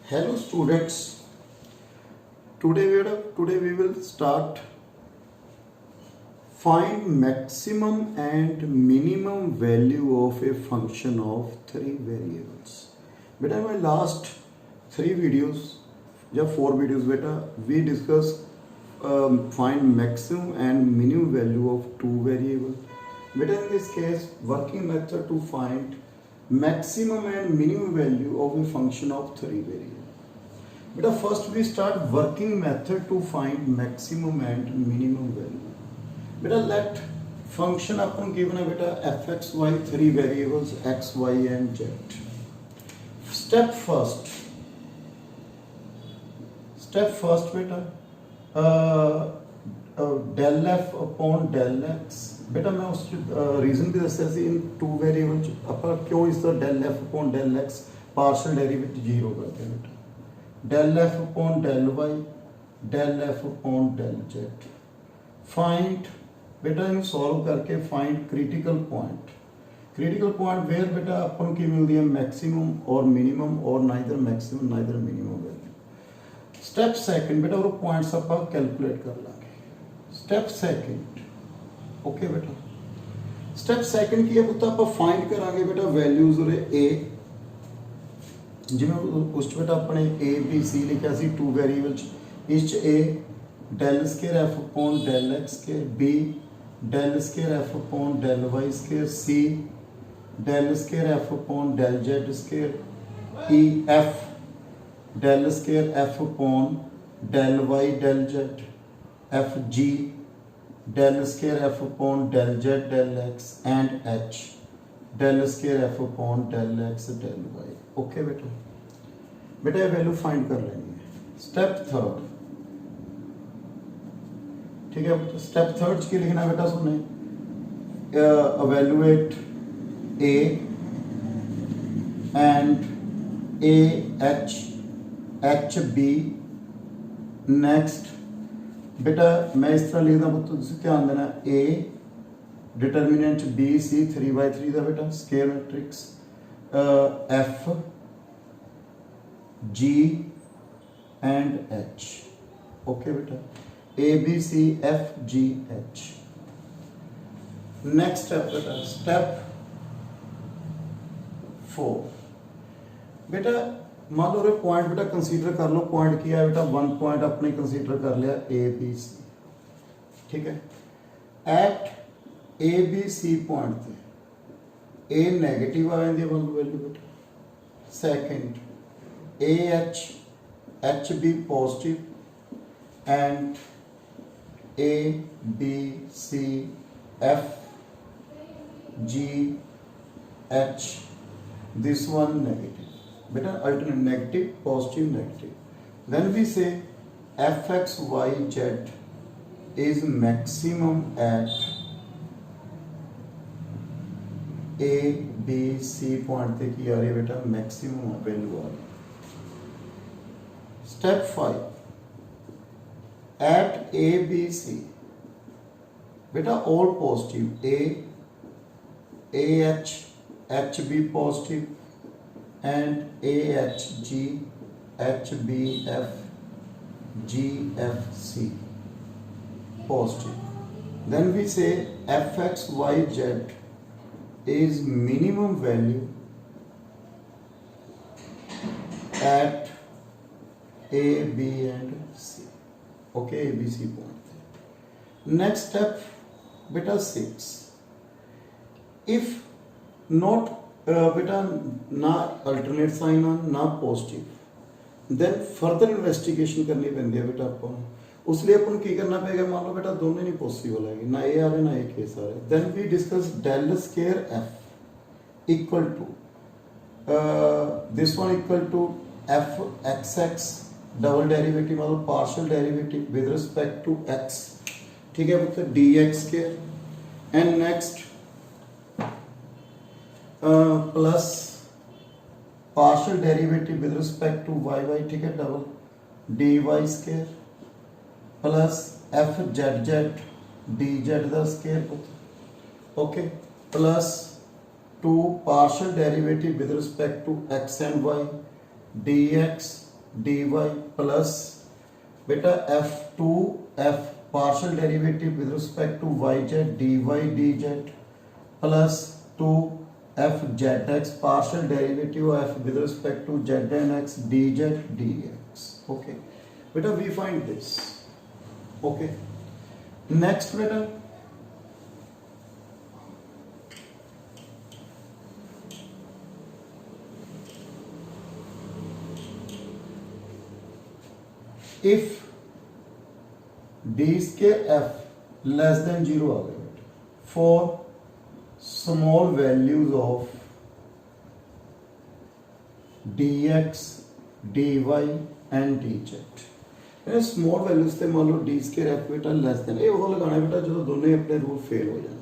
Hello students. Today we will start find maximum and minimum value of a function of three variables. बेटा my last three videos या four videos बेटा we discuss find maximum and minimum value of two variables. बेटा in this case working method to find maximum and minimum value of a function of three variables. Beta first we start working method to find maximum and minimum value. Beta let function upon given है beta fx y three variables x y and z. Step first beta del f upon del x. बेटा मैं उस reason भी दस्या सी इन two variable अपन क्यों इस del f upon del x partial derivative zero करते हैं बेटा del f upon del y del f upon del z. Find बेटा इन सॉल्व करके फाइंड क्रिटिकल पॉइंट वेयर बेटा अपन की मिलती है मैक्सिमम और मिनिमम और neither maximum neither minimum value. Step second बेटा और पॉइंट्स अपन कैलकुलेट कर लांगे. स्टेप सेकंड ओके बेटा स्टेप सेकंड की है अपन फाइंड करांगे बेटा वैल्यूज और ए जिमें उस बेटा अपने ए बी सी लिखा सी two variables is a del square f upon del x square b del square f upon del y square c del square f upon del z square e f del square f upon del y del z f g del square f upon del z del x and h del square f upon del x del y. Okay बेटा ये value find कर लेनी है. Step third ठीक है. Step third की लिखना बेटा सुने evaluate a and a h b. Next बेटा मैं इस तरह लिखता हूँ तो ध्यान देना a डिटर्मिनेंट b c 3/3 का बेटा square matrix f g and h. Okay बेटा a b c f g h. Next step बेटा स्टेप 4 बेटा मान लो रे पॉइंट बेटा कंसीडर कर लो. पॉइंट किया है बेटा वन पॉइंट अपने कंसीडर कर लिया ए बी सी. ठीक है. At A B C point थे ए नेगेटिव आ जाती है वैल्यू बेटा. Second A H B positive and A B C F G H this one negative बेटा alternate negative positive negative. Then we say fx y z is maximum at a b c point थे की आ रही है बेटा maximum value आ रही. Step 5 at a b c बेटा all positive a h h b positive and AHG, HBF, GFC positive. Then we say fxyz is minimum value at A, B and C. Okay, A, B, C point. Next step, beta 6. If not बेटा ना alternate sign ना positive then further investigation करनी पैंती है बेटा अपन. उसलिए अपन की करना पड़ेगा. मान लो बेटा दोनों नहीं पॉसिबल है ना ए आ रहे ना ए केस आ रहे. Then we discuss del square F equal to this one equal to F X X double derivative मतलब partial derivative with respect to X. ठीक है मतलब D X square and next plus partial derivative with respect to Y Y. ठीक है double D Y square plus F Z Z D Z the square. Okay plus two partial derivative with respect to X and Y D x dy plus beta f partial derivative with respect to yz dy dz plus 2f zx partial derivative of f with respect to z and x dz dx. Okay, beta we find this. Okay, next beta if d square f less than 0 आ गया for small values of dx dy and dz ਇਹ small values ਤੇ ਮੰਨ ਲਓ d square f ਬੇਟਾ less than ਇਹ ਉਹ ਲਗਾਣਾ ਬੇਟਾ ਜਦੋਂ ਦੋਨੇ ਆਪਣੇ ਰੂਲ ਫੇਲ ਹੋ ਜਾਣ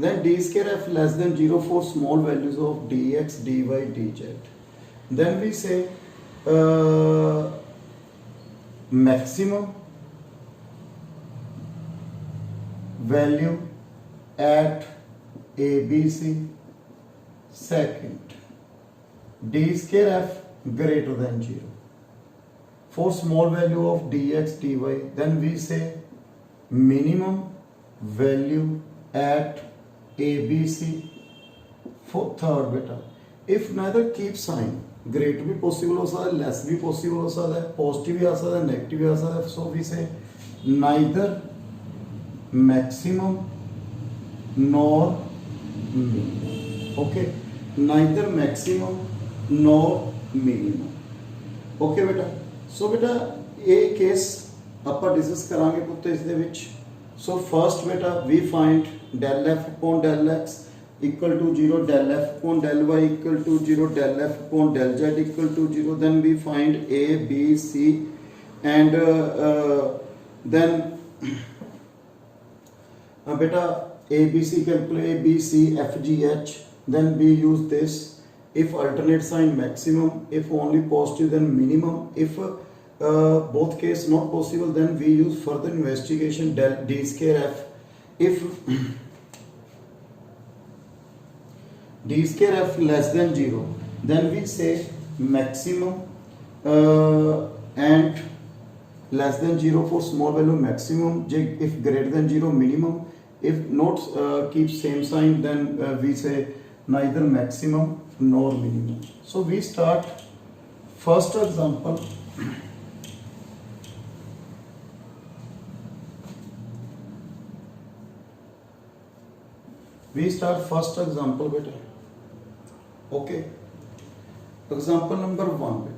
then d square f less than 0 for small values of dx dy dz then we say maximum value at ABC. Second, d square f greater than 0 for small value of dx dy, then we say minimum value at ABC. For third beta, if neither keep sign, greater भी possible हो सकता है, less भी possible हो सकता है, positive भी आ सकता है, negative भी आ सकता है, so we say neither maximum nor minimum. Okay, neither maximum nor minimum. Okay बेटा, so बेटा ये केस ਆਪਾਂ डिस्कस करांगे पुत्त इस दे विच. So first बेटा we find del f upon del x equal to 0, del f upon del y equal to 0, del f upon del z equal to 0. Then we find a, b, c and then beta a, b, c calculate a, b, c, f, g, h. Then we use this. If alternate sign maximum, if only positive then minimum. If both case not possible then we use further investigation del d square f. If d square f less than 0 then we say maximum and less than 0 for small value maximum, if greater than 0 minimum, if not keep same sign then we say neither maximum nor minimum. So we start first example. We start first example beta. Okay, example number 1 beta.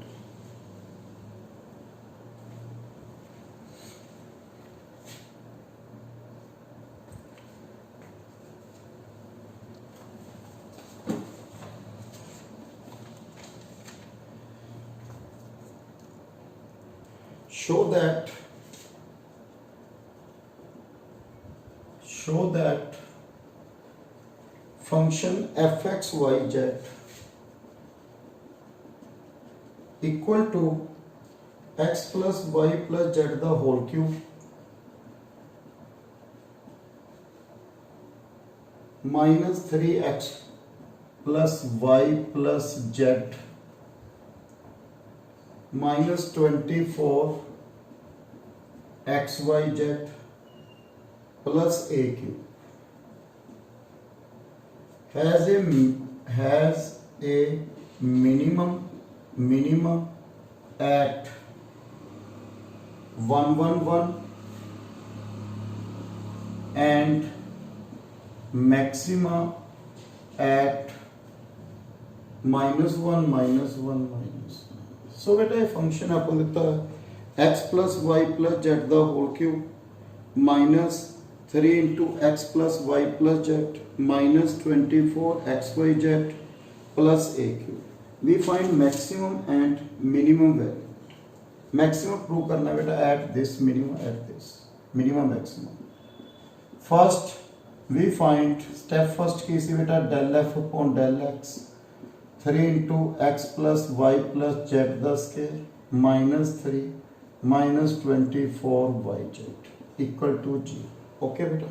Show that function fxyz equal to x plus y plus z the whole cube minus 3x plus y plus z minus 24 xyz plus a cube has a minimum at 111 and maxima at -1 -1 -1. So बेटा ये function आपको दिखता है x plus y plus z the whole cube minus 3 into x plus y plus z minus 24 xyz plus a cube. We find maximum and minimum value. Maximum prove करना है बेटा at this, minimum at this, minimum maximum. First we find step first case बेटा del f upon del x 3 into x plus y plus z the square minus 3 minus 24 yz equal to 0. Okay बेटा.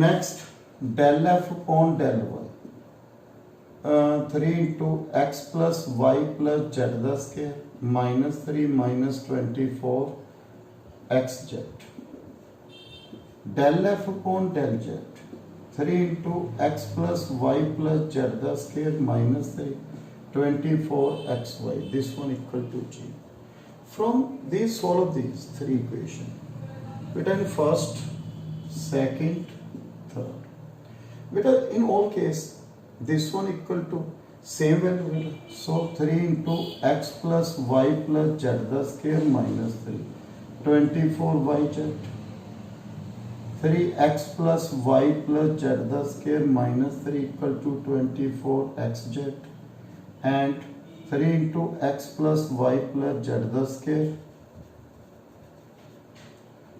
Next del f upon del y 3 into x plus y plus z the square minus 3 minus 24 x z del f upon del z 3 into x plus y plus z the square minus 3 24 xy, this one equal to g. From these, solve these three equations. Beta in first, second, third. Beta in all case, this one equal to same value. Beta. So 3 into x plus y plus z the square minus 3 24 yz. 3x plus y plus z the square minus 3 equal to 24 xz. And 3 into x plus y plus z the square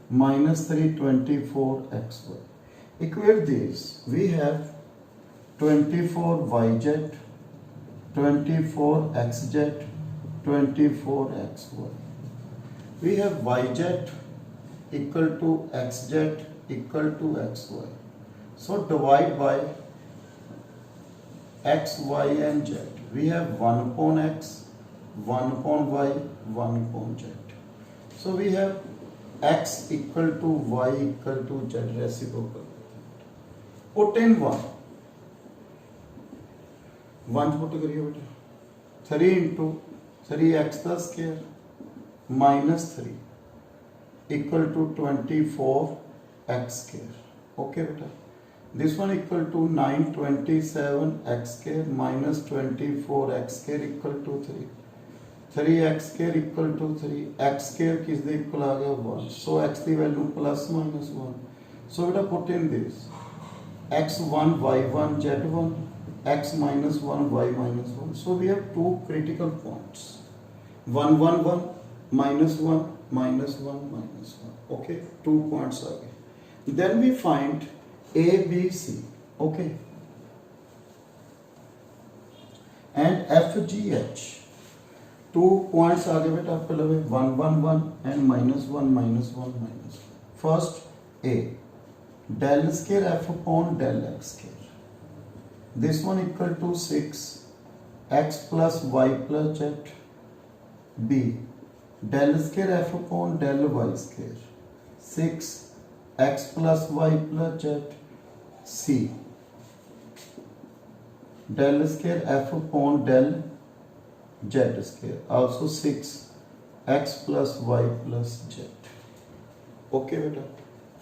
minus 3 24 xy. Equate these. We have 24 yz, 24 xz, 24 xy. We have yz equal to xz equal to xy. So divide by x, y and z. We have 1 upon x, 1 upon y, 1 upon z. So we have x equal to y equal to z reciprocal. Put in 1. 1 put करिए बेटा. 3 into 3x the square minus 3 equal to 24 x square. Okay बेटा. This one equal to 927 x square minus 24 x square equal to 3. 3x square equal to 3. X square किस दे equal आ गया 1. So x the value plus minus 1. So बेटा put in this. x1 y1 z1 x minus 1 y minus 1. So we have two critical points. 1 1 1 minus 1 minus 1 minus 1. Okay, 2 points आ गए. Then we find A, B, C, okay, and F, G, H. 2 points आ गए बेटा आपके लगे 1 1 1 and minus 1 minus 1 minus 1. First A, del square F upon del x square. This one equal to 6 x plus y plus z. B, del square F upon del y square. 6 x plus y plus z. C, del square f upon del z square, also 6 x plus y plus z. Okay बेटा.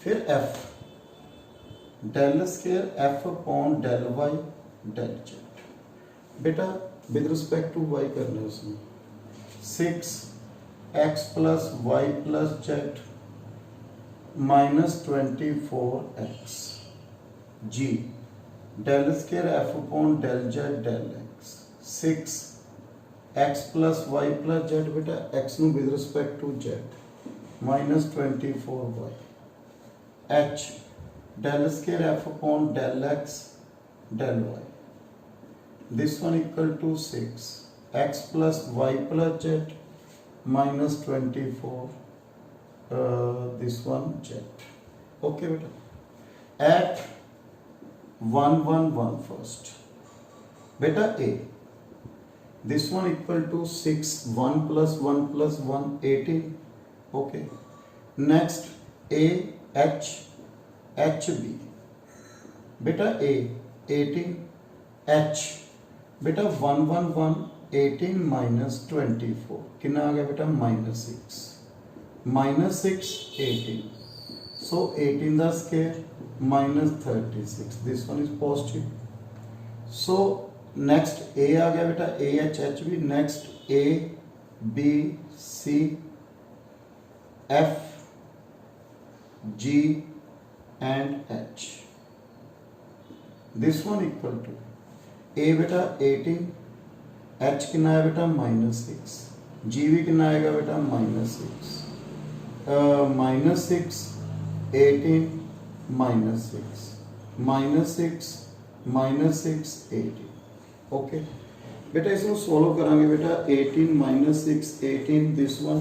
फिर f, del square f upon del y del z. बेटा with respect to y करना है उसमें 6 x plus y plus z minus 24x. G, del square f upon del z del x. 6 x plus y plus z बेटा x नु with respect to z minus 24y. H, del square f upon del x del y. This one equal to 6 x plus y plus z minus 24 this one z. Okay बेटा. At 1 1 1 first. Beta A. This one equal to 6 1 plus 1 plus 1 18. Okay. Next A H H B. Beta A 18 H. Beta 1 1 1 18 minus 24. कितना आ गया बेटा minus 6. Minus 6 18. So 18 the square minus 36. This one is positive. So next A आ गया बेटा A H H B. Next A B C F G and H. This one equal to A बेटा 18, H कितना है बेटा -6, G भी कितना आएगा बेटा -6, -6 18 -6 -6 -6 18. ओके बेटा इसको सॉल्व करांगे बेटा 18 -6 18 दिस वन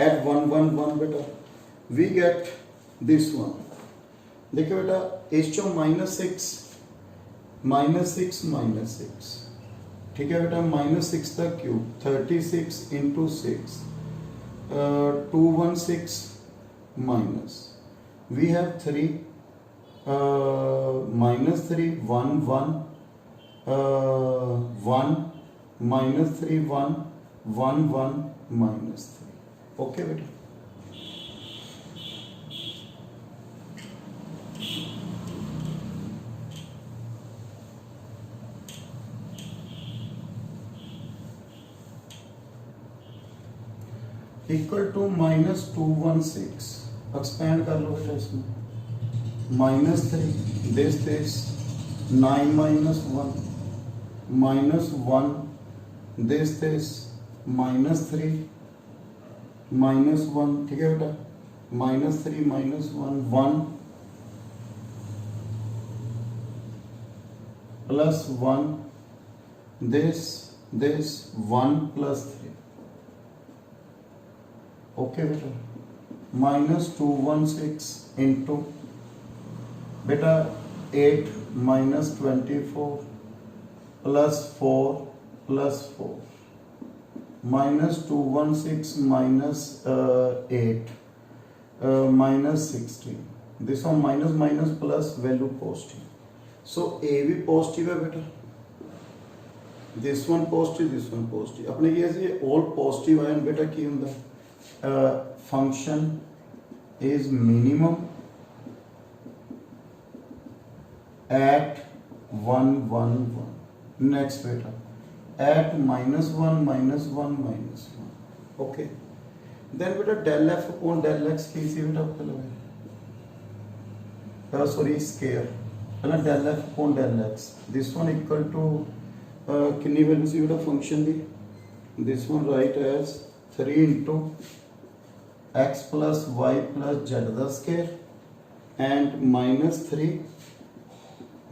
एट 1 1 1 बेटा वी गेट दिस वन. देखिए बेटा h/-6 -6 ठीक है बेटा, -6 का cube 36 into 6 216 minus we have 3 -3 1 1 1 -3 1 1 1 -3 okay बेटा। इक्वल टू -216 एक्सपेंड कर लो बेटा इसमें -3 दिस 9 -1 -1 दिस -3 -1 ठीक है बेटा, -3 -1 1 प्लस 1 दिस 1 प्लस 3 ओके बेटा, -216 इंटू बेटा 8 -24 plus 4 plus 4 -216 -8 -16 this one minus minus plus value positive, so A भी पॉजिटिव है बेटा, दिस वन पॉजिटिव अपने की ऐसे ऑल पॉजिटिव आयन बेटा की होंगे function is minimum at 1 1 1 next beta at -1 -1 -1 okay, then beta del f upon del x की सी बेटा पहले sorry square पहले del f upon del x this one equal to कितनी वैल्यू सी बेटा function the, this one write as 3 into x plus y plus z the square and -3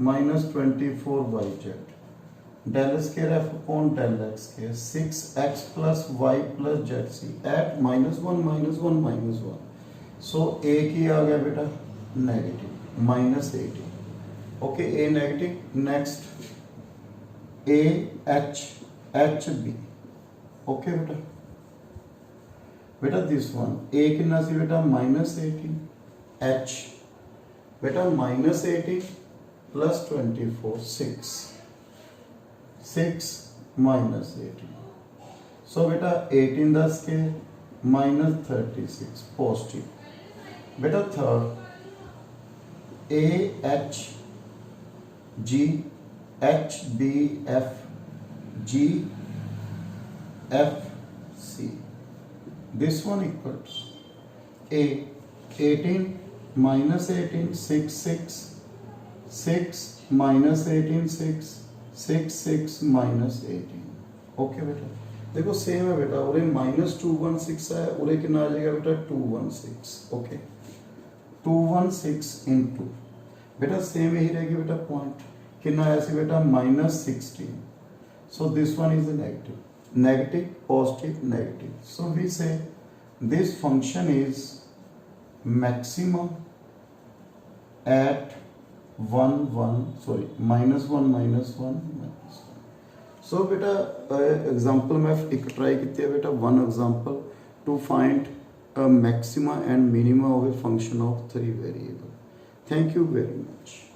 -24yz del square f upon del x square 6x plus y plus z at -1 -1 -1 so a की आ गया बेटा negative -18 okay, a negative next a h h b okay बेटा बेटा this one ए कितना सी बेटा -18 h बेटा -18 plus 24 6 -18 so बेटा 18 the square -36 positive बेटा third A H G H B F G F C this one equals a 18 -18 6 6 6 -18 6 6 6 -18 okay बेटा, देखो same है बेटा, उरे -216 है, उरे कितना आ जाएगा बेटा 216 ओके, 216 इंटू बेटा सेम यही रहेगी बेटा पॉइंट कितना आया सी बेटा -16 so this one is negative positive negative, so we say this function is maximum at -1 so बेटा एग्जांपल मैं एक ट्राई किया बेटा, one example to find a maxima and minima of a function of 3 variable. Thank you very much.